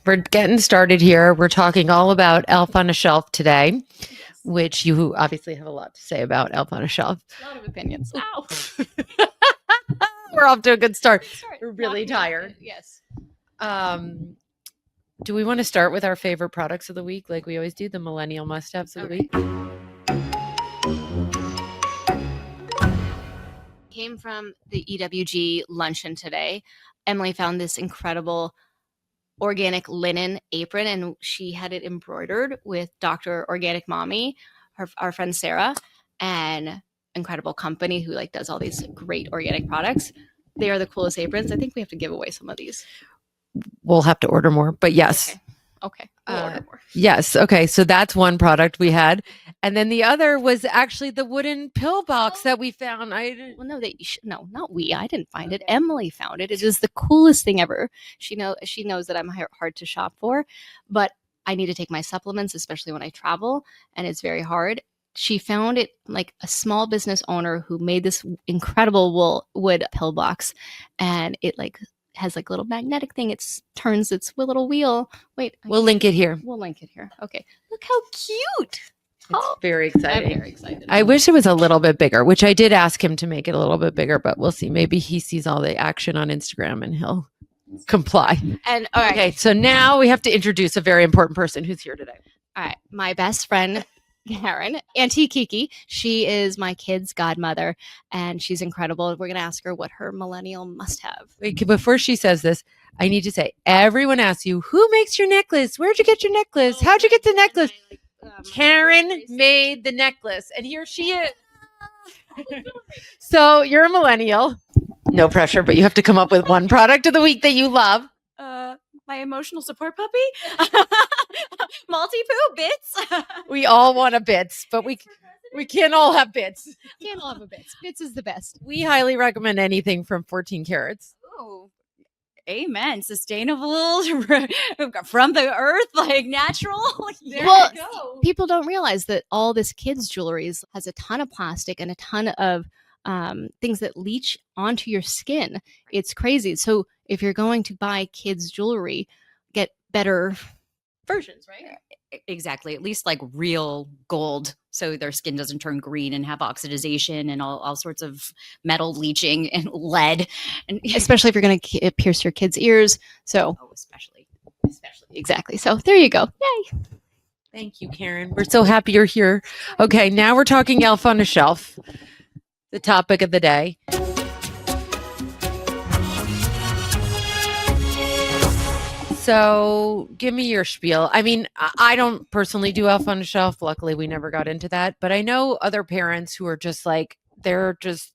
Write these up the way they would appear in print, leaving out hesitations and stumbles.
We're getting started here. We're talking all about Elf on a Shelf today, which you obviously have a lot to say about Elf on a Shelf. A lot of opinions. Ow. We're off to a good start. We're really Knocking tired. it, yes. Do we want to start with our favorite products of the week like we always do, the millennial must-haves of the week? Came from the EWG luncheon today. Emily found this incredible organic linen apron, and she had it embroidered with Dr. Organic Mommy, our friend Sarah, and incredible company who does all these great organic products. They are the coolest aprons. I think we have to give away some of these. We'll have to order more, but yes. Okay. We'll order more. Yes. Okay. So that's one product we had. And then the other was actually the wooden pill box that we found. No, not we. I didn't find it. Emily found it. It is the coolest thing ever. She knows that I'm hard to shop for, but I need to take my supplements, especially when I travel, and it's very hard. She found it like a small business owner who made this incredible wood pill box, and it has a little magnetic thing. It turns its little wheel. Wait, we'll link it here. We'll link it here. Okay. Look how cute. It's very exciting. I'm very excited. I wish it was a little bit bigger, which I did ask him to make it a little bit bigger, but we'll see. Maybe he sees all the action on Instagram and he'll comply. And all right. Okay, so now we have to introduce a very important person who's here today. All right. My best friend, Caryn, Auntie Kiki. She is my kid's godmother, and she's incredible. We're going to ask her what her millennial must have. Wait, before she says this, I need to say, everyone asks you, who makes your necklace? Where'd you get your necklace? How'd you get the necklace? Caryn made the necklace, and here she is. So you're a millennial. No pressure, but you have to come up with one product of the week that you love. My emotional support puppy. Multi-poo bits. We all want a Bits, but we can't all have Bits. Can't all have a Bits. Bits is the best. We highly recommend anything from 14 Karats. Oh, amen. Sustainable, from the earth, natural. Well, people don't realize that all this kids' jewelry has a ton of plastic and a ton of things that leach onto your skin. It's crazy. So if you're going to buy kids' jewelry, get better versions, right? Exactly. At least real gold, so their skin doesn't turn green and have oxidization and all sorts of metal leaching and lead. And especially if you're going to pierce your kids' ears. So especially. Exactly. So there you go. Yay. Thank you, Caryn. We're so happy you're here. Okay, now we're talking Elf on a Shelf, the topic of the day. So give me your spiel. I mean, I don't personally do Elf on a Shelf. Luckily, we never got into that. But I know other parents who are just they're just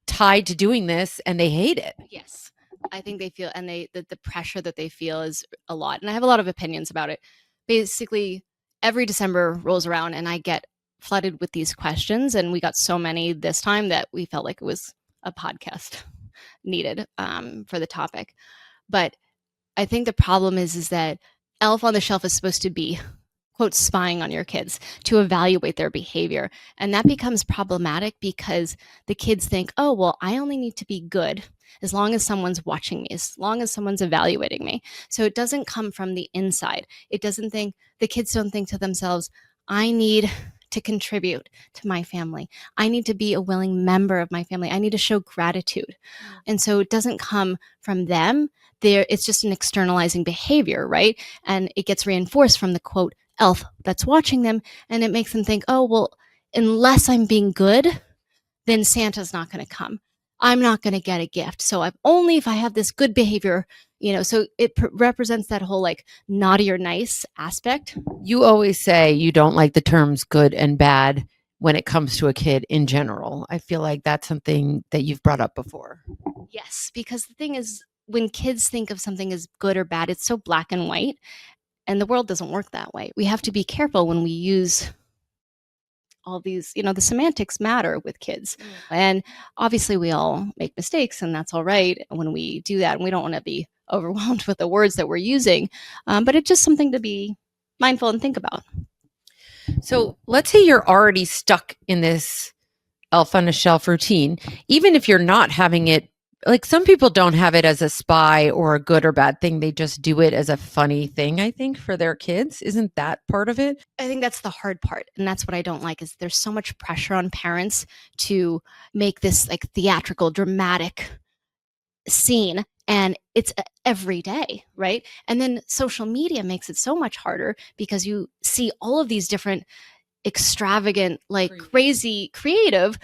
tied to doing this and they hate it. Yes. I think they feel, and the pressure that they feel is a lot. And I have a lot of opinions about it. Basically, every December rolls around and I get flooded with these questions. And we got so many this time that we felt like it was a podcast needed for the topic. But I think the problem is that Elf on the Shelf is supposed to be, quote, spying on your kids to evaluate their behavior. And that becomes problematic because the kids think, oh, well, I only need to be good as long as someone's watching me, as long as someone's evaluating me. So it doesn't come from the inside. The kids don't think to themselves, I need to contribute to my family. I need to be a willing member of my family. I need to show gratitude. And so it doesn't come from them. It's just an externalizing behavior, right? And it gets reinforced from the quote elf that's watching them. And it makes them think, oh, well, unless I'm being good, then Santa's not going to come. I'm not going to get a gift. So only if I have this good behavior, so it represents that whole naughty or nice aspect. You always say you don't like the terms good and bad when it comes to a kid in general. I feel like that's something that you've brought up before. Yes, because the thing is, when kids think of something as good or bad, it's so black and white, and the world doesn't work that way. We have to be careful when we use all these, the semantics matter with kids. And obviously we all make mistakes, and that's all right when we do that. And we don't want to be overwhelmed with the words that we're using, but it's just something to be mindful and think about. So let's say you're already stuck in this Elf on a Shelf routine, even if you're not having it like some people don't have it as a spy or a good or bad thing. They just do it as a funny thing, I think, for their kids. Isn't that part of it? I think that's the hard part. And that's what I don't like is there's so much pressure on parents to make this like theatrical, dramatic scene. And it's every day, right? And then social media makes it so much harder because you see all of these different extravagant, like crazy creative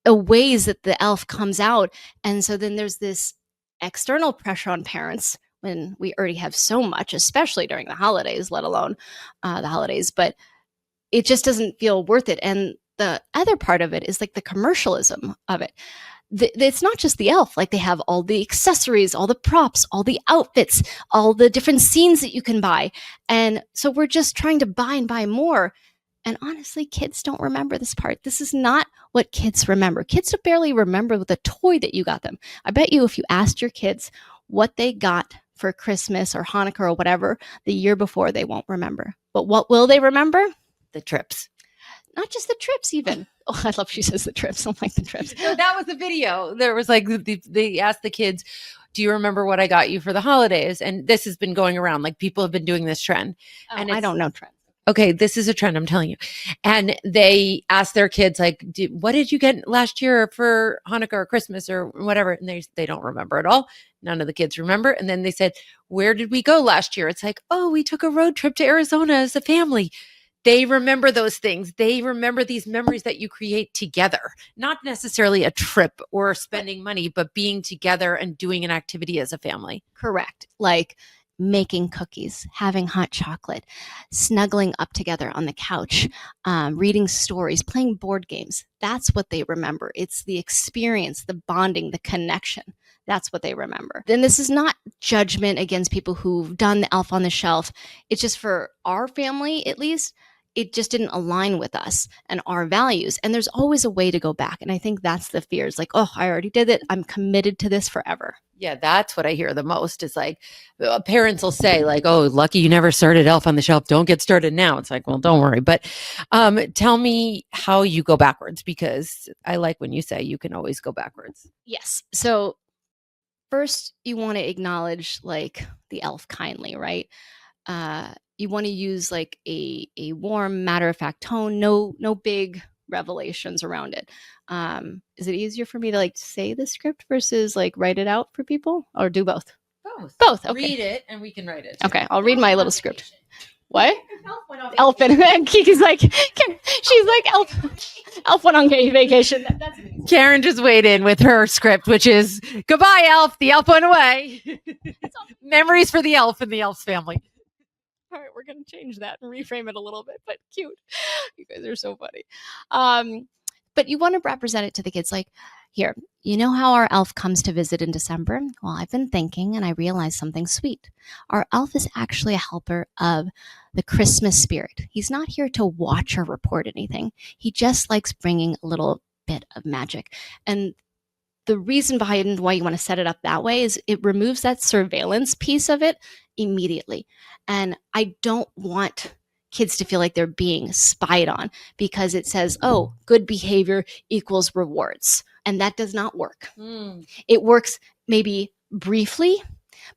ways that the elf comes out. And so then there's this external pressure on parents when we already have so much, especially during the holidays, let alone the holidays. But it just doesn't feel worth it. And the other part of it is like the commercialism of it. It's not just the elf, like they have all the accessories, all the props, all the outfits, all the different scenes that you can buy. And so we're just trying to buy and buy more. And honestly, kids don't remember this part. This is not what kids remember. Kids barely remember the toy that you got them. I bet you if you asked your kids what they got for Christmas or Hanukkah or whatever the year before, they won't remember. But what will they remember? The trips. Not just the trips even. Oh, I love she says the trips. I don't like the trips. No, that was the video. There was like, they asked the kids, do you remember what I got you for the holidays? And this has been going around. Like people have been doing this trend. Oh, and I don't know trends. Okay, this is a trend, I'm telling you. And they asked their kids, like, what did you get last year for Hanukkah or Christmas or whatever? And they don't remember at all. None of the kids remember. And then they said, where did we go last year? It's like, oh, we took a road trip to Arizona as a family. They remember those things. They remember these memories that you create together, not necessarily a trip or spending money, but being together and doing an activity as a family. Correct. Like making cookies, having hot chocolate, snuggling up together on the couch, reading stories, playing board games. That's what they remember. It's the experience, the bonding, the connection. That's what they remember. Then this is not judgment against people who've done the elf on the shelf. It's just for our family, at least, it just didn't align with us and our values. And there's always a way to go back. And I think that's the fear. It's like, oh, I already did it. I'm committed to this forever. Yeah, that's what I hear the most is like parents will say like, oh, lucky you never started Elf on the Shelf. Don't get started now. It's like, well, don't worry. But tell me how you go backwards, because I like when you say you can always go backwards. Yes. So first you want to acknowledge like the elf kindly, right? You want to use like a warm, matter-of-fact tone, no big revelations around it. Is it easier for me to like say the script versus like write it out for people, or do both? Both. Okay. Read it and we can write it. Okay, I'll read my little script. What? Elf and Kiki's like, she's like, Elf went on vacation. That's amazing. Caryn just weighed in with her script, which is goodbye, Elf. The elf went away. Memories for the elf and the elf's family. All right, we're going to change that and reframe it a little bit, but cute. You guys are so funny. But you want to represent it to the kids like, here, you know how our elf comes to visit in December? Well, I've been thinking and I realized something sweet. Our elf is actually a helper of the Christmas spirit. He's not here to watch or report anything. He just likes bringing a little bit of magic. And the reason behind why you want to set it up that way is it removes that surveillance piece of it immediately. And I don't want kids to feel like they're being spied on because it says, oh, good behavior equals rewards. And that does not work. It works maybe briefly,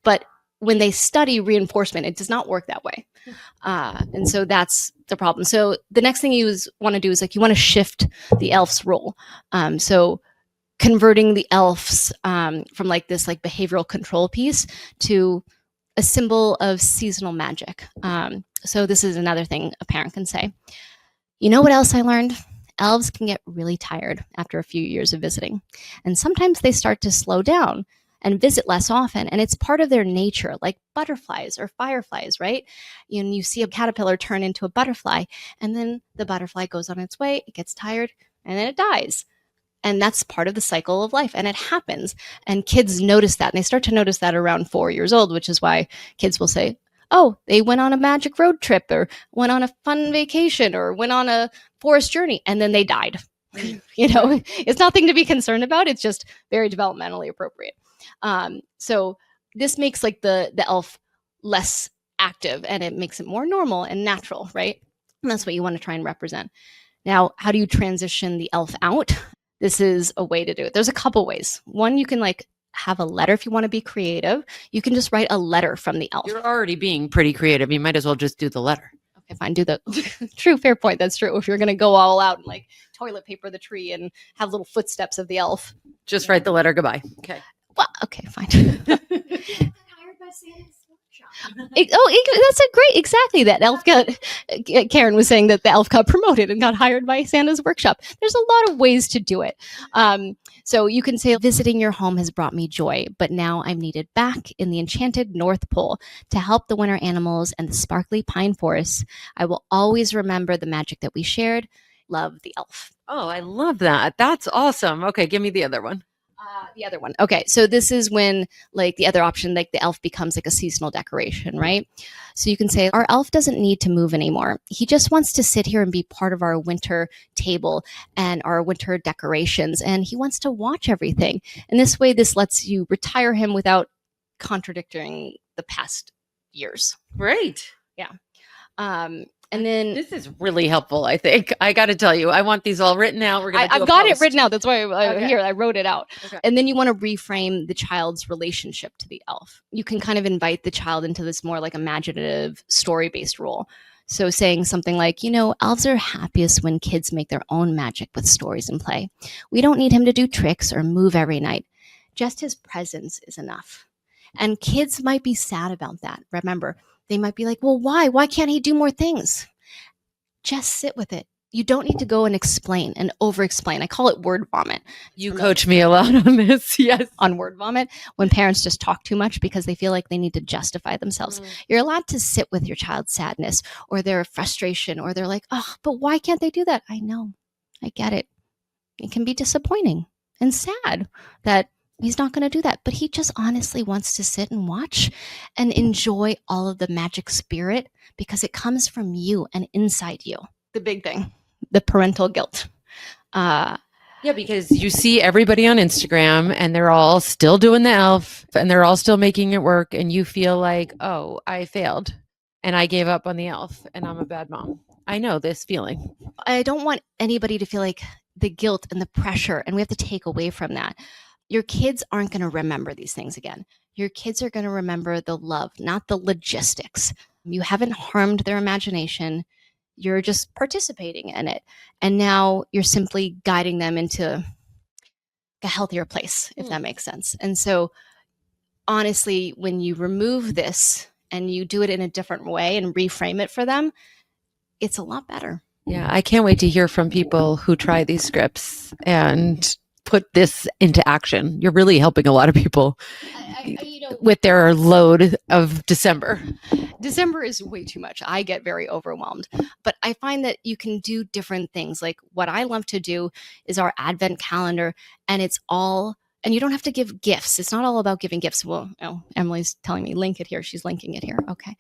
but when they study reinforcement, it does not work that way. And so that's the problem. So the next thing you want to do is like you want to shift the elf's role. So converting the elves from like this like behavioral control piece to a symbol of seasonal magic. So this is another thing a parent can say. You know what else I learned? Elves can get really tired after a few years of visiting. And sometimes they start to slow down and visit less often. And it's part of their nature, like butterflies or fireflies, right? And you see a caterpillar turn into a butterfly, and then the butterfly goes on its way, it gets tired, and then it dies. And that's part of the cycle of life. And it happens. And kids notice that. And they start to notice that around 4 years old, which is why kids will say, oh, they went on a magic road trip or went on a fun vacation or went on a forest journey and then they died. You know, it's nothing to be concerned about. It's just very developmentally appropriate. So this makes like the elf less active and it makes it more normal and natural, right? And that's what you want to try and represent. Now, how do you transition the elf out? This is a way to do it. There's a couple ways. One, you can like have a letter if you want to be creative. You can just write a letter from the elf. You're already being pretty creative. You might as well just do the letter. Okay, fine. Do the true, fair point. That's true. If you're going to go all out and like toilet paper the tree and have little footsteps of the elf. Just write the letter goodbye. Okay. Well, okay, fine. That's a great, exactly. That elf got, Caryn was saying that the elf got promoted and got hired by Santa's workshop. There's a lot of ways to do it. So you can say, visiting your home has brought me joy, but now I'm needed back in the enchanted North Pole to help the winter animals and the sparkly pine forests. I will always remember the magic that we shared. Love, the elf. Oh, I love that. That's awesome. Okay, give me the other one. The other one. Okay, so this is when, like, the other option, like the elf becomes like a seasonal decoration, right? So you can say, our elf doesn't need to move anymore. He just wants to sit here and be part of our winter table and our winter decorations, and he wants to watch everything. And this way, this lets you retire him without contradicting the past years. Great. Yeah. And then this is really helpful, I think. I got to tell you, I want these all written out. I've got it written out. That's why I wrote it out. Okay. And then you want to reframe the child's relationship to the elf. You can kind of invite the child into this more like imaginative story-based role. So saying something like, elves are happiest when kids make their own magic with stories and play. We don't need him to do tricks or move every night. Just his presence is enough. And kids might be sad about that. Remember, they might be like, well, why? Why can't he do more things? Just sit with it. You don't need to go and explain and over-explain. I call it word vomit. You coach me a lot on this, yes. On word vomit, when parents just talk too much because they feel like they need to justify themselves. You're allowed to sit with your child's sadness or their frustration, or they're like, oh, but why can't they do that? I know. I get it. It can be disappointing and sad that he's not going to do that, but he just honestly wants to sit and watch and enjoy all of the magic spirit because it comes from you and inside you. The big thing, the parental guilt. Yeah, because you see everybody on Instagram and they're all still doing the elf and they're all still making it work, and you feel like, oh, I failed and I gave up on the elf and I'm a bad mom. I know this feeling. I don't want anybody to feel like the guilt and the pressure, and we have to take away from that. Your kids aren't going to remember these things again. Your kids are going to remember the love, not the logistics. You haven't harmed their imagination. You're just participating in it. And now you're simply guiding them into a healthier place, if that makes sense. And so honestly, when you remove this and you do it in a different way and reframe it for them, it's a lot better. Yeah, I can't wait to hear from people who try these scripts and put this into action. You're really helping a lot of people with their load of December. December is way too much. I get very overwhelmed, but I find that you can do different things. Like what I love to do is our advent calendar, and it's all, and you don't have to give gifts. It's not all about giving gifts. Well, Emily's telling me link it here. She's linking it here. Okay.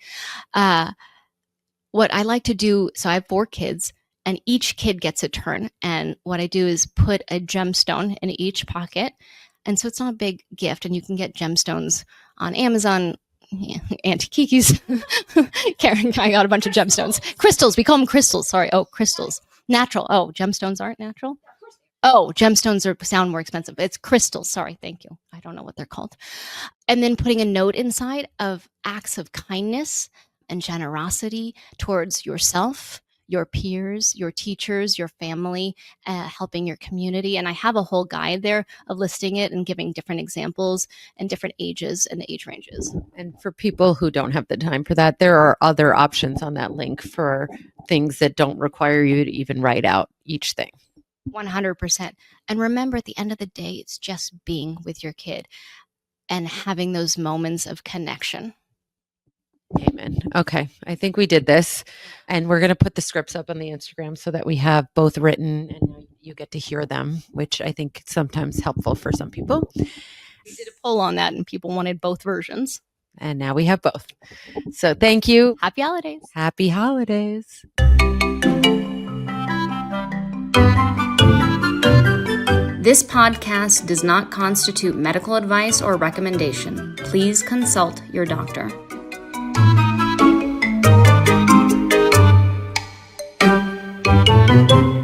What I like to do, so I have 4 kids, and each kid gets a turn. And what I do is put a gemstone in each pocket. And so it's not a big gift. And you can get gemstones on Amazon, Auntie Kiki's. Caryn, I got a bunch of gemstones. Crystals. We call them crystals. Sorry. Oh, crystals. Natural. Oh, gemstones aren't natural? Oh, gemstones sound more expensive. It's crystals. Sorry. Thank you. I don't know what they're called. And then putting a note inside of acts of kindness and generosity towards yourself, your peers, your teachers, your family, helping your community. And I have a whole guide there of listing it and giving different examples and different ages and age ranges. And for people who don't have the time for that, there are other options on that link for things that don't require you to even write out each thing. 100%. And remember, at the end of the day, it's just being with your kid and having those moments of connection. Amen. Okay. I think we did this, and we're going to put the scripts up on the Instagram so that we have both written and you get to hear them, which I think is sometimes helpful for some people. We did a poll on that and people wanted both versions. And now we have both. So thank you. Happy holidays. Happy holidays. This podcast does not constitute medical advice or recommendation. Please consult your doctor. Thank you.